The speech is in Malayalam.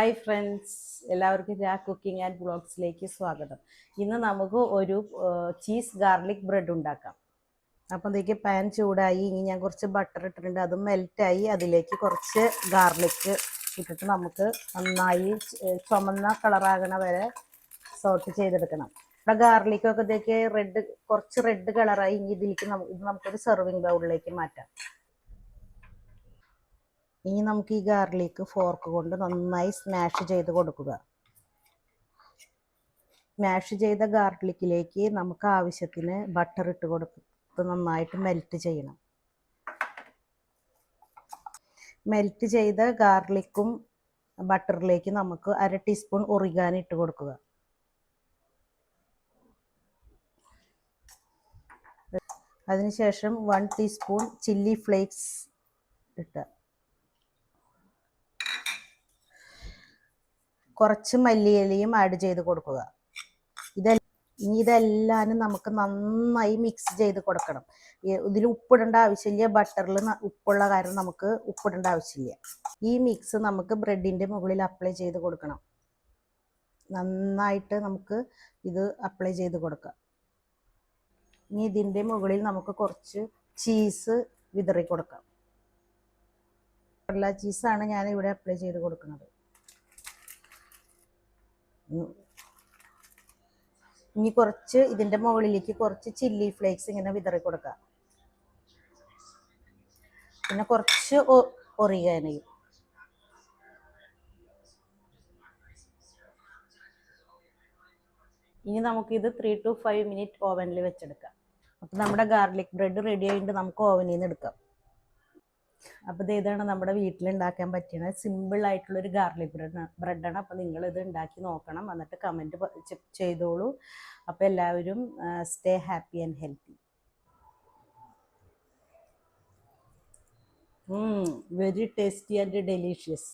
ഹായ് ഫ്രണ്ട്സ്, എല്ലാവർക്കും കുക്കിംഗ് ആൻഡ് ബ്ലോഗ്സിലേക്ക് സ്വാഗതം. ഇന്ന് നമുക്ക് ഒരു ചീസ് ഗാർലിക് ബ്രെഡ് ഉണ്ടാക്കാം. അപ്പം അതിലേക്ക് പാൻ ചൂടായി. ഇനി ഞാൻ കുറച്ച് ബട്ടർ ഇട്ടിട്ടുണ്ട്, അതും മെൽറ്റായി. അതിലേക്ക് കുറച്ച് ഗാർലിക്ക് ഇട്ടിട്ട് നമുക്ക് നന്നായി ചുമന്ന കളറാകണ വരെ സോട്ട് ചെയ്തെടുക്കണം. ഇവിടെ ഗാർലിക്കൊക്കെ ഇതിലേക്ക് കുറച്ച് റെഡ് കളറായി. ഇനി ഇതിലേക്ക് നമുക്കൊരു സെർവിങ് ബൗളിലേക്ക് മാറ്റാം. ഇനി നമുക്ക് ഈ ഗാർലിക്ക് ഫോർക്ക് കൊണ്ട് നന്നായി സ്മാഷ് ചെയ്ത് കൊടുക്കുക. സ്മാഷ് ചെയ്ത ഗാർലിക്കിലേക്ക് നമുക്ക് ആവശ്യത്തിന് ബട്ടർ ഇട്ട് കൊടുത്ത് നന്നായിട്ട് മെൽറ്റ് ചെയ്യണം. മെൽറ്റ് ചെയ്ത ഗാർലിക്കും ബട്ടറിലേക്ക് നമുക്ക് 1/2 ടീസ്പൂൺ ഒറിഗാനോ ഇട്ട് കൊടുക്കുക. അതിനുശേഷം 1 ടീസ്പൂൺ ചില്ലി ഫ്ലേക്സ് ഇട്ട് കുറച്ച് മല്ലിയിലയും ആഡ് ചെയ്ത് കൊടുക്കുക. ഇതെല്ലാം നമുക്ക് നന്നായി മിക്സ് ചെയ്ത് കൊടുക്കണം. ഇതിൽ ഉപ്പിടേണ്ട ആവശ്യമില്ല. ബട്ടറിൽ ഉപ്പുള്ള കാരണം നമുക്ക് ഉപ്പിടേണ്ട ആവശ്യമില്ല. ഈ മിക്സ് നമുക്ക് ബ്രെഡിൻ്റെ മുകളിൽ അപ്ലൈ ചെയ്ത് കൊടുക്കണം. നന്നായിട്ട് നമുക്ക് ഇത് അപ്ലൈ ചെയ്ത് കൊടുക്കാം. ഇനി ഇതിൻ്റെ മുകളിൽ നമുക്ക് കുറച്ച് ചീസ് വിതറി കൊടുക്കാം. ചീസാണ് ഞാൻ ഇവിടെ അപ്ലൈ ചെയ്ത് കൊടുക്കുന്നത്. ഇനി കുറച്ച് ഇതിൻ്റെ മുകളിലേക്ക് കുറച്ച് ചില്ലി ഫ്ലേക്സ് ഇങ്ങനെ വിതറി കൊടുക്കുക. പിന്നെ കുറച്ച് ഒറിഗാനോയും. ഇനി നമുക്കിത് 3 to 5 മിനിറ്റ് ഓവനിൽ വെച്ചെടുക്കാം. അപ്പം നമ്മുടെ ഗാർലിക് ബ്രെഡ് റെഡി ആയിട്ട് നമുക്ക് ഓവനിൽ നിന്ന് എടുക്കാം. അപ്പോൾ ഇതാണ് നമ്മുടെ വീട്ടിലുണ്ടാക്കാൻ പറ്റുന്ന സിമ്പിൾ ആയിട്ടുള്ളൊരു ഗാർലിക് ബ്രെഡാണ്. അപ്പോൾ നിങ്ങളിത് ഉണ്ടാക്കി നോക്കണം, എന്നിട്ട് കമൻറ്റ് ചെയ്തോളൂ. അപ്പോൾ എല്ലാവരും stay happy and healthy. Very tasty and delicious.